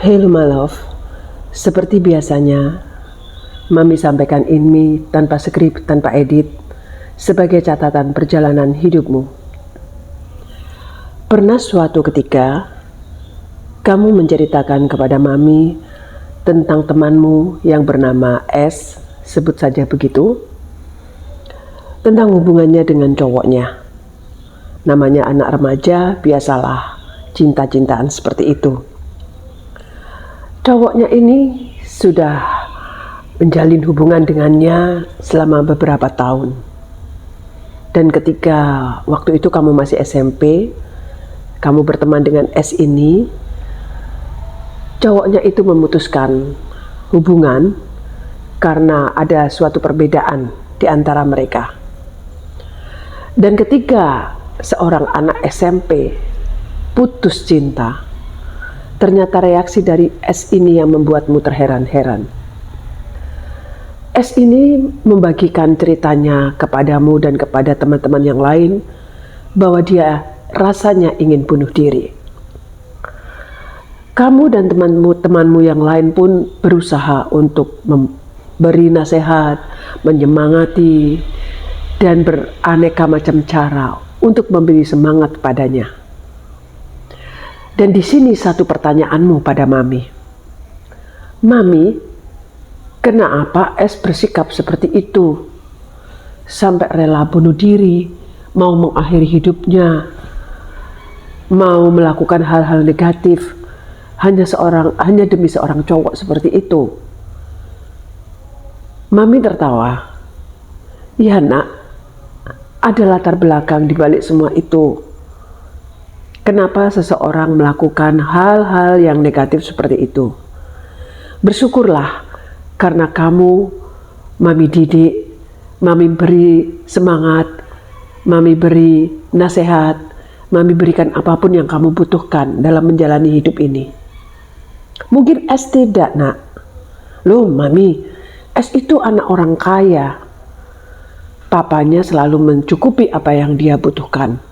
Hello my love, seperti biasanya, Mami sampaikan ini tanpa skrip, tanpa edit, sebagai catatan perjalanan hidupmu. Pernah suatu ketika, kamu menceritakan kepada Mami tentang temanmu yang bernama S, sebut saja begitu, tentang hubungannya dengan cowoknya. Namanya anak remaja, biasalah, cinta-cintaan seperti itu. Cowoknya ini sudah menjalin hubungan dengannya selama beberapa tahun. Dan ketika waktu itu kamu masih SMP, kamu berteman dengan S ini, cowoknya itu memutuskan hubungan karena ada suatu perbedaan di antara mereka. Dan ketika seorang anak SMP putus cinta, ternyata reaksi dari S ini yang membuatmu terheran-heran. S ini membagikan ceritanya kepadamu dan kepada teman-teman yang lain bahwa dia rasanya ingin bunuh diri. Kamu dan temanmu yang lain pun berusaha untuk memberi nasihat, menyemangati, dan beraneka macam cara untuk memberi semangat padanya. Dan di sini satu pertanyaanmu pada Mami. Mami, kenapa S bersikap seperti itu? Sampai rela bunuh diri, mau mengakhiri hidupnya, mau melakukan hal-hal negatif hanya demi seorang cowok seperti itu. Mami tertawa. Ya nak, ada latar belakang di balik semua itu. Kenapa seseorang melakukan hal-hal yang negatif seperti itu? Bersyukurlah karena kamu, Mami didik, Mami beri semangat, Mami beri nasihat, Mami berikan apapun yang kamu butuhkan dalam menjalani hidup ini. Mungkin S tidak, nak. Loh Mami, S itu anak orang kaya. Papanya selalu mencukupi apa yang dia butuhkan.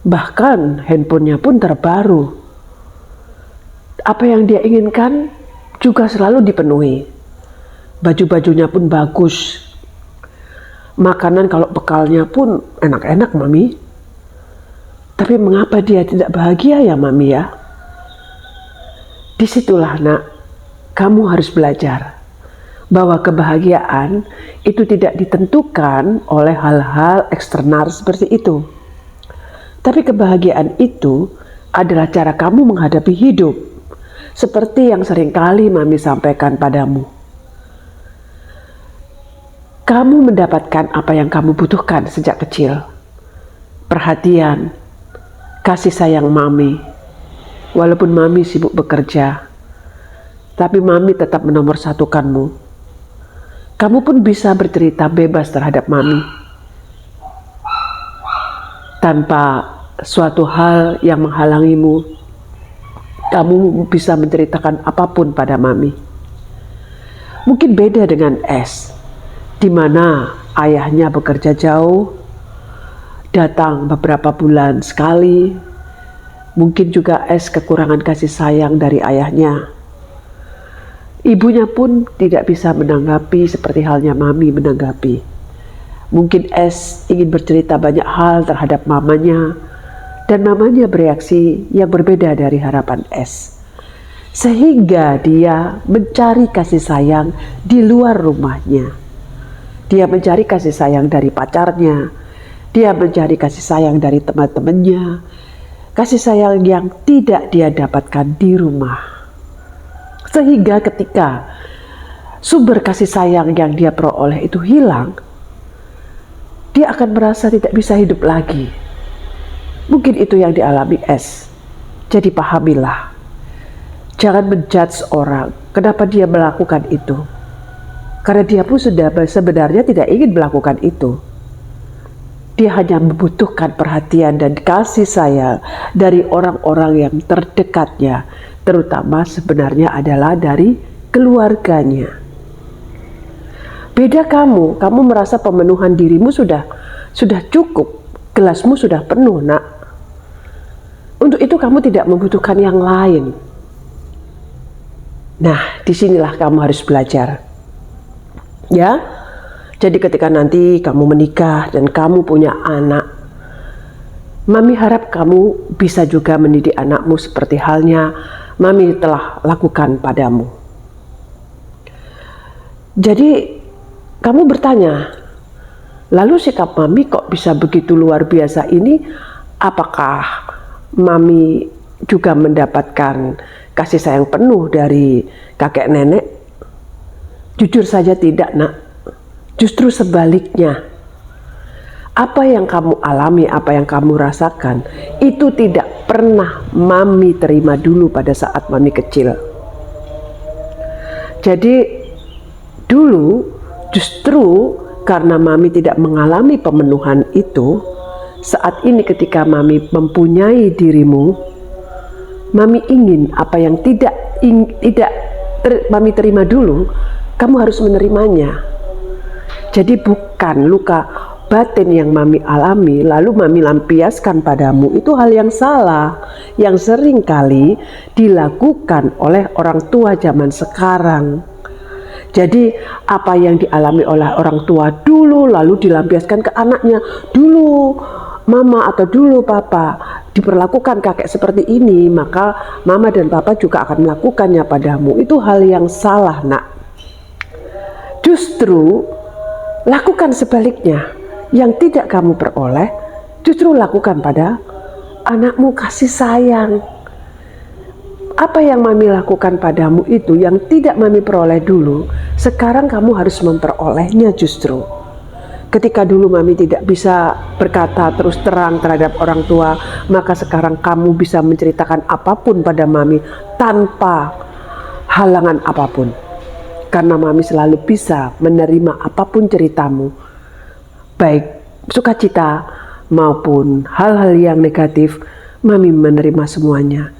Bahkan handphonenya pun terbaru. Apa yang dia inginkan juga selalu dipenuhi. Baju-bajunya pun bagus. Makanan kalau bekalnya pun enak-enak Mami. Tapi mengapa dia tidak bahagia ya Mami ya? Disitulah nak, kamu harus belajar bahwa kebahagiaan itu tidak ditentukan oleh hal-hal eksternal seperti itu. Tapi kebahagiaan itu adalah cara kamu menghadapi hidup, seperti yang seringkali Mami sampaikan padamu. Kamu mendapatkan apa yang kamu butuhkan sejak kecil. Perhatian, kasih sayang Mami. Walaupun Mami sibuk bekerja, tapi Mami tetap menomorsatukanmu. Kamu pun bisa bercerita bebas terhadap Mami, tanpa suatu hal yang menghalangimu. Kamu bisa menceritakan apapun pada Mami. Mungkin beda dengan S, di mana ayahnya bekerja jauh, datang beberapa bulan sekali. Mungkin juga S kekurangan kasih sayang dari ayahnya. Ibunya pun tidak bisa menanggapi seperti halnya Mami menanggapi. Mungkin S ingin bercerita banyak hal terhadap mamanya, dan mamanya bereaksi yang berbeda dari harapan S. Sehingga dia mencari kasih sayang di luar rumahnya. Dia mencari kasih sayang dari pacarnya. Dia mencari kasih sayang dari teman-temannya. Kasih sayang yang tidak dia dapatkan di rumah. Sehingga ketika sumber kasih sayang yang dia peroleh itu hilang, dia akan merasa tidak bisa hidup lagi. Mungkin itu yang dialami S. Jadi pahamilah. Jangan menjudge orang kenapa dia melakukan itu. Karena dia pun sudah sebenarnya tidak ingin melakukan itu. Dia hanya membutuhkan perhatian dan kasih sayang dari orang-orang yang terdekatnya. Terutama sebenarnya adalah dari keluarganya. Beda kamu merasa pemenuhan dirimu sudah cukup. Gelasmu sudah penuh nak. Untuk itu kamu tidak membutuhkan yang lain. Nah, disinilah kamu harus belajar. Ya, jadi ketika nanti kamu menikah dan kamu punya anak, Mami harap kamu bisa juga mendidik anakmu seperti halnya Mami telah lakukan padamu. Jadi kamu bertanya, lalu sikap Mami kok bisa begitu luar biasa ini? Apakah Mami juga mendapatkan kasih sayang penuh dari kakek nenek? Jujur saja tidak, nak. Justru sebaliknya. Apa yang kamu alami, apa yang kamu rasakan, itu tidak pernah Mami terima dulu pada saat Mami kecil. Jadi dulu justru karena Mami tidak mengalami pemenuhan itu, saat ini ketika Mami mempunyai dirimu, Mami ingin apa yang tidak Mami terima dulu, kamu harus menerimanya. Jadi bukan luka batin yang Mami alami lalu Mami lampiaskan padamu, itu hal yang salah yang sering kali dilakukan oleh orang tua zaman sekarang. Jadi apa yang dialami oleh orang tua dulu lalu dilampiaskan ke anaknya. Dulu mama atau dulu papa diperlakukan kakek seperti ini, maka mama dan papa juga akan melakukannya padamu. Itu hal yang salah, nak. Justru lakukan sebaliknya. Yang tidak kamu peroleh, justru lakukan pada anakmu, kasih sayang. Apa yang Mami lakukan padamu itu yang tidak Mami peroleh dulu, sekarang kamu harus memperolehnya justru. Ketika dulu Mami tidak bisa berkata terus terang terhadap orang tua, maka sekarang kamu bisa menceritakan apapun pada Mami tanpa halangan apapun. Karena Mami selalu bisa menerima apapun ceritamu, baik sukacita maupun hal-hal yang negatif. Mami menerima semuanya,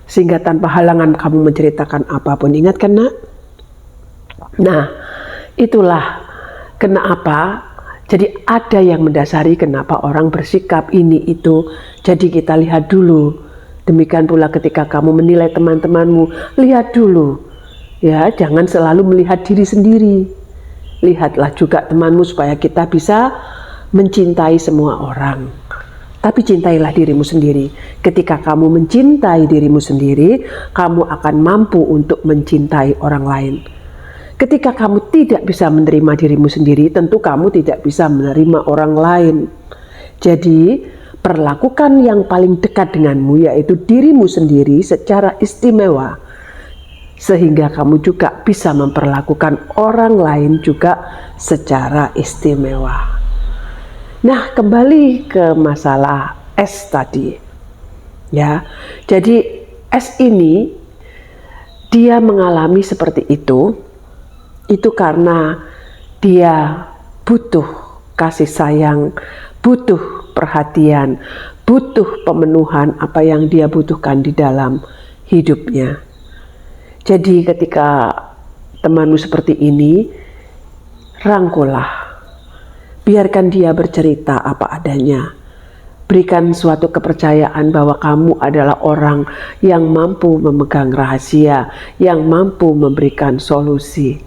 sehingga tanpa halangan kamu menceritakan apapun. Ingat kan, nak? Nah, itulah kenapa. Jadi ada yang mendasari kenapa orang bersikap ini itu. Jadi kita lihat dulu. Demikian pula ketika kamu menilai teman-temanmu, lihat dulu. Ya, jangan selalu melihat diri sendiri. Lihatlah juga temanmu supaya kita bisa mencintai semua orang. Tapi cintailah dirimu sendiri. Ketika kamu mencintai dirimu sendiri, kamu akan mampu untuk mencintai orang lain. Ketika kamu tidak bisa menerima dirimu sendiri, tentu kamu tidak bisa menerima orang lain. Jadi, perlakukan yang paling dekat denganmu, yaitu dirimu sendiri secara istimewa, sehingga kamu juga bisa memperlakukan orang lain juga secara istimewa. Nah, kembali ke masalah S tadi. Ya. Jadi S ini dia mengalami seperti itu karena dia butuh kasih sayang, butuh perhatian, butuh pemenuhan apa yang dia butuhkan di dalam hidupnya. Jadi ketika temanmu seperti ini, rangkullah, biarkan dia bercerita apa adanya. Berikan suatu kepercayaan bahwa kamu adalah orang yang mampu memegang rahasia, yang mampu memberikan solusi.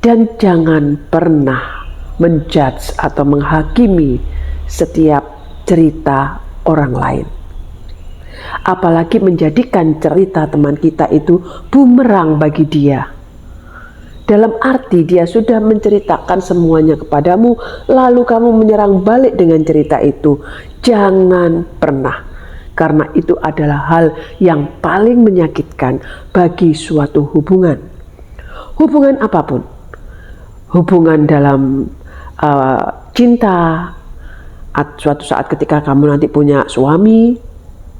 Dan jangan pernah menjudge atau menghakimi setiap cerita orang lain. Apalagi menjadikan cerita teman kita itu bumerang bagi dia. Dalam arti dia sudah menceritakan semuanya kepadamu, lalu kamu menyerang balik dengan cerita itu. Jangan pernah, karena itu adalah hal yang paling menyakitkan bagi suatu hubungan. Hubungan apapun, hubungan dalam cinta, suatu saat ketika kamu nanti punya suami,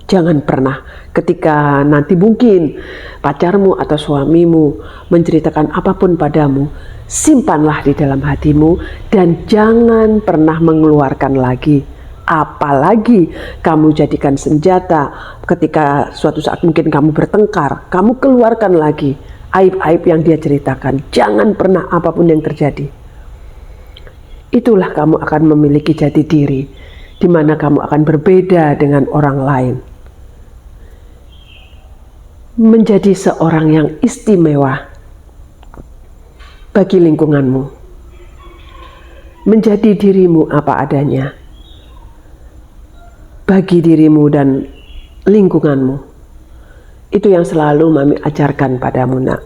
jangan pernah ketika nanti mungkin pacarmu atau suamimu menceritakan apapun padamu, simpanlah di dalam hatimu dan jangan pernah mengeluarkan lagi. Apalagi kamu jadikan senjata ketika suatu saat mungkin kamu bertengkar, kamu keluarkan lagi aib-aib yang dia ceritakan. Jangan pernah apapun yang terjadi. Itulah kamu akan memiliki jati diri, di mana kamu akan berbeda dengan orang lain. menjadi seorang yang istimewa bagi lingkunganmu, menjadi dirimu apa adanya bagi dirimu dan lingkunganmu. Itu yang selalu Mami ajarkan padamu, nak.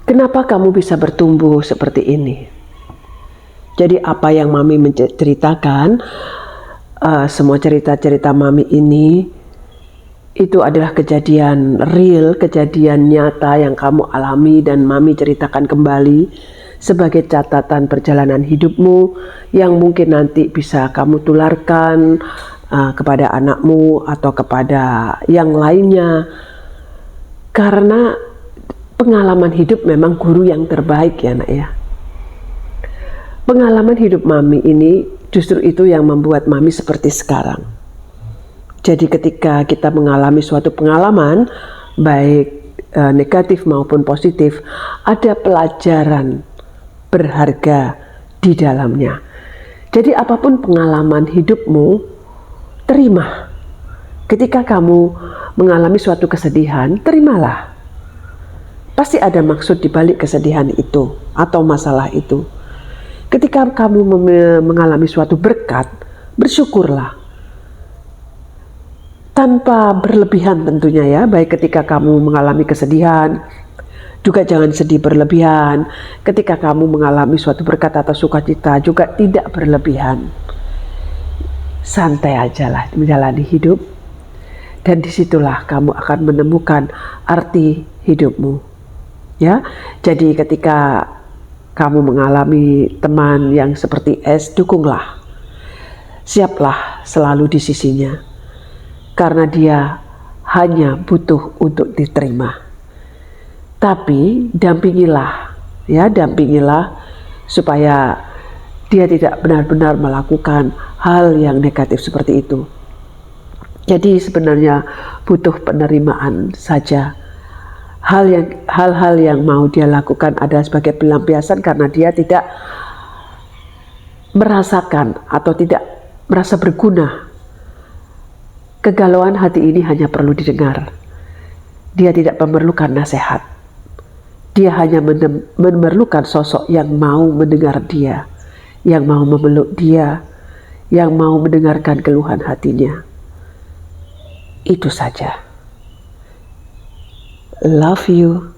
Kenapa kamu bisa bertumbuh seperti ini? Jadi apa yang Mami menceritakan, semua cerita-cerita Mami ini, itu adalah kejadian real, kejadian nyata yang kamu alami dan Mami ceritakan kembali sebagai catatan perjalanan hidupmu yang mungkin nanti bisa kamu tularkan kepada anakmu atau kepada yang lainnya. Karena pengalaman hidup memang guru yang terbaik ya, nak ya. Pengalaman hidup Mami ini justru itu yang membuat Mami seperti sekarang. Jadi ketika kita mengalami suatu pengalaman, baik negatif maupun positif, ada pelajaran berharga di dalamnya. Jadi apapun pengalaman hidupmu, terima. Ketika kamu mengalami suatu kesedihan, terimalah. Pasti ada maksud di balik kesedihan itu atau masalah itu. Ketika kamu mengalami suatu berkat, bersyukurlah. Tanpa berlebihan tentunya ya, baik ketika kamu mengalami kesedihan, juga jangan sedih berlebihan. Ketika kamu mengalami suatu berkat atau sukacita, juga tidak berlebihan. Santai aja lah menjalani hidup. Dan disitulah kamu akan menemukan arti hidupmu. Ya, jadi ketika kamu mengalami teman yang seperti S, dukunglah. Siaplah selalu di sisinya. Karena dia hanya butuh untuk diterima. Tapi dampingilah, ya dampingilah supaya dia tidak benar-benar melakukan hal yang negatif seperti itu. Jadi sebenarnya butuh penerimaan saja. Hal-hal yang mau dia lakukan adalah sebagai pelampiasan karena dia tidak merasakan atau tidak merasa berguna. Kegalauan hati ini hanya perlu didengar. Dia tidak memerlukan nasihat. Dia hanya memerlukan sosok yang mau mendengar dia, yang mau memeluk dia, yang mau mendengarkan keluhan hatinya. Itu saja. Love you.